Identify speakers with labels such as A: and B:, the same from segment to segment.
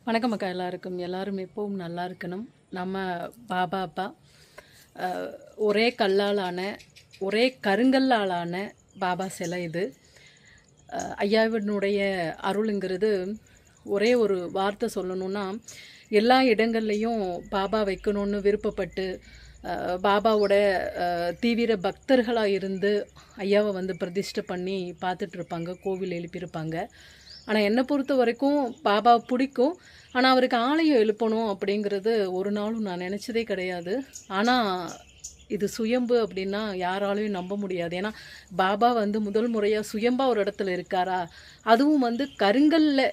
A: வணக்கம் அக்கா. எல்லாரும் எப்பவும் நல்லா இருக்கணும். நம்ம பாபா அப்பா ஒரே கல்லாலான ஒரே கருங்கல்லாலான பாபா சிலை இது. ஐயாவினுடைய அருளுங்கிறது ஒரே ஒரு வார்த்தை சொல்லணுன்னா, எல்லா இடங்கள்லையும் பாபா வைக்கணும்னு விருப்பப்பட்டு பாபாவோட தீவிர பக்தர்களாக இருந்து ஐயாவை பிரதிஷ்டை பண்ணி பார்த்துட்ருப்பாங்க, கோவில் எழுப்பியிருப்பாங்க. ஆனால் என்னை பொறுத்த வரைக்கும் பாபா பிடிக்கும். ஆனால் அவருக்கு ஆலயம் எழுப்பணும் அப்படிங்கிறது ஒரு நாளும் நான் நினச்சதே கிடையாது. ஆனால் இது சுயம்பு அப்படின்னா யாராலையும் நம்ப முடியாது. ஏன்னா பாபா முதல் முறையாக சுயம்பாக ஒரு இடத்துல இருக்காரா, அதுவும் கருங்கல்ல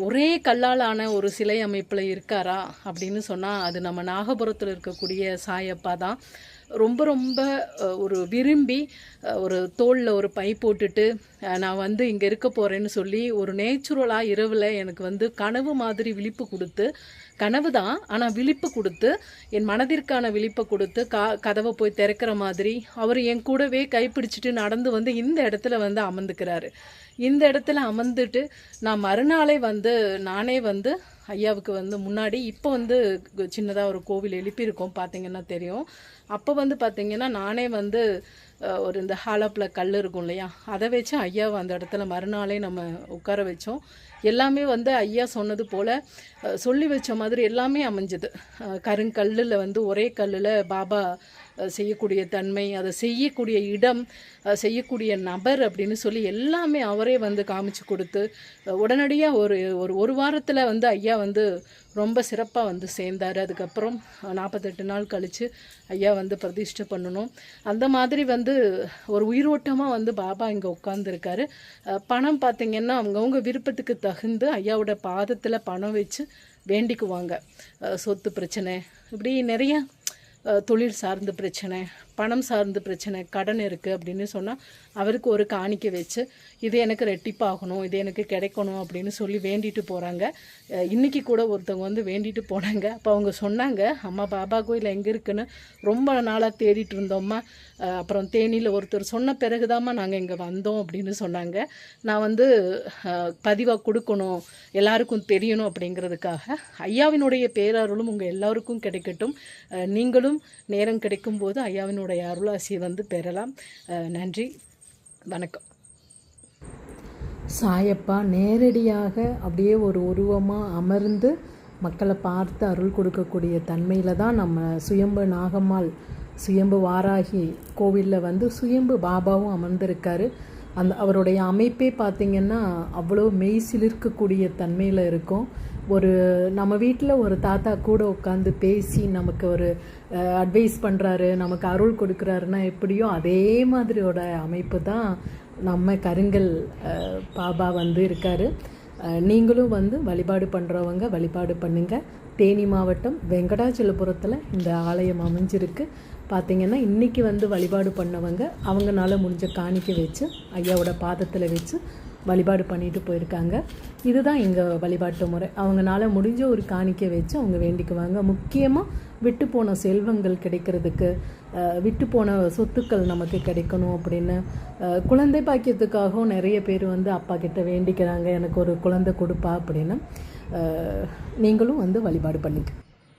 A: ஒரே கல்லாலான ஒரு சிலை அமைப்பில் இருக்காரா அப்படின்னு சொன்னால் அது நம்ம நாகபுரத்தில் இருக்கக்கூடிய சாயப்பா தான். ரொம்ப ரொம்ப ஒரு விரும்பி ஒரு தோளில் ஒரு பை போட்டுட்டு நான் இங்கே இருக்க போகிறேன்னு சொல்லி ஒரு நேச்சுரலாக இரவில் எனக்கு கனவு மாதிரி விழிப்பு கொடுத்து, கனவு தான் ஆனால் விழிப்பு கொடுத்து, என் மனதிற்கான விழிப்பை கொடுத்து கதவை போய் திறக்கிற மாதிரி அவர் என் கூடவே கைப்பிடிச்சிட்டு நடந்து இந்த இடத்துல அமர்ந்துக்கிறாரு. இந்த இடத்துல அமர்ந்துட்டு நான் மறுநாளே நானே ஐயாவுக்கு முன்னாடி இப்போ சின்னதாக ஒரு கோவில் எழுப்பியிருக்கோம், பார்த்திங்கன்னா தெரியும். அப்போ பார்த்திங்கன்னா நானே ஒரு இந்த ஹாலப்பில் கல் இருக்கும் இல்லையா, அதை வச்சு ஐயாவை அந்த இடத்துல மறுநாளே நம்ம உட்கார வச்சோம். எல்லாமே ஐயா சொன்னது போல் சொல்லி வச்ச மாதிரி எல்லாமே அமைஞ்சது. கருங்கல்லில் ஒரே கல்லில் பாபா செய்யக்கூடிய தன்மை, அதை செய்யக்கூடிய இடம், செய்யக்கூடிய நபர் அப்படின்னு சொல்லி எல்லாமே அவரே காமிச்சு கொடுத்து உடனடியாக ஒரு வாரத்தில் ஐயா ரொம்ப சிறப்பாக சேர்ந்தார். அதுக்கப்புறம் 48 நாள் கழித்து ஐயா பிரதிஷ்டை பண்ணணும். அந்த மாதிரி ஒரு உயிரோட்டமாக பாபா இங்கே உட்காந்துருக்காரு. பணம் பார்த்திங்கன்னா அவங்கவுங்க விருப்பத்துக்கு தகுந்து ஐயாவோட பாதத்தில் பணம் வச்சு வேண்டிக்குவாங்க. சொத்து பிரச்சனை, இப்படி நிறைய தொழில் சார்ந்த பிரச்சனை, பணம் சார்ந்த பிரச்சனை, கடன் இருக்குது அப்படின்னு சொன்னால் அவருக்கு ஒரு காணிக்கை வச்சு இது எனக்கு ரெட்டிப்பாகணும், இது எனக்கு கிடைக்கணும் அப்படின்னு சொல்லி வேண்டிட்டு போகிறாங்க. இன்றைக்கி கூட ஒருத்தவங்க வேண்டிட்டு போனாங்க. அப்போ அவங்க சொன்னாங்க, அம்மா பாபா கோயில் எங்கே இருக்குன்னு ரொம்ப நாளாக தேடிட்டு இருந்தோம்மா, அப்புறம் தேனியில் ஒருத்தர் சொன்ன பிறகுதாம்மா நாங்கள் இங்கே வந்தோம் அப்படின்னு சொன்னாங்க. நான் பதிவாக கொடுக்கணும், எல்லாருக்கும் தெரியணும் அப்படிங்கிறதுக்காக ஐயாவினுடைய பேரருளும் உங்கள் எல்லோருக்கும் கிடைக்கட்டும். நீங்களும் நேரம் கிடைக்கும்போது ஐயாவினுடைய அருளாசி பெறலாம். நன்றி, வணக்கம்.
B: சாயப்பா நேரடியாக அப்படியே ஒரு உருவமாக அமர்ந்து மக்களை பார்த்து அருள் கொடுக்கக்கூடிய தன்மையில் தான் நம்ம சுயம்பு நாகம்மாள், சுயம்பு வாராகி கோவிலில் சுயம்பு பாபாவும் அமர்ந்திருக்காரு. அவருடைய அமைப்பே பார்த்திங்கன்னா அவ்வளோ மெய் சிலிர்க்கக்கூடிய தன்மையில் இருக்கும். நம்ம வீட்டில் ஒரு தாத்தா கூட உட்காந்து பேசி நமக்கு ஒரு அட்வைஸ் பண்ணுறாரு, நமக்கு அருள் கொடுக்குறாருன்னா எப்படியோ அதே மாதிரியோட அமைப்பு தான் நம்ம கருங்கல் பாபா இருக்கார். நீங்களும் வழிபாடு பண்ணுறவங்க வழிபாடு பண்ணுங்கள். தேனி மாவட்டம் வெங்கடாச்சலபுரத்தில் இந்த ஆலயம் அமைஞ்சிருக்கு. பார்த்திங்கன்னா இன்றைக்கி வழிபாடு பண்ணவங்க அவங்களால முடிஞ்ச காணிக்கை வச்சு ஐயாவோட பாதத்தில் வச்சு வழிபாடு பண்ணிட்டு போயிருக்காங்க. இதுதான் இங்கே வழிபாட்டு முறை. அவங்களால முடிஞ்ச ஒரு காணிக்கை வச்சு அவங்க வேண்டிக்குவாங்க. முக்கியமாக விட்டு போன செல்வங்கள் கிடைக்கிறதுக்கு, விட்டு போன சொத்துக்கள் நமக்கு கிடைக்கணும் அப்படின்னு, குழந்தை பாக்கியத்துக்காகவும் நிறைய பேர் அப்பா கிட்ட வேண்டிக்கிறாங்க, எனக்கு ஒரு குழந்தை கொடுப்பா அப்படின்னு. நீங்களும் வழிபாடு பண்ணிக்க.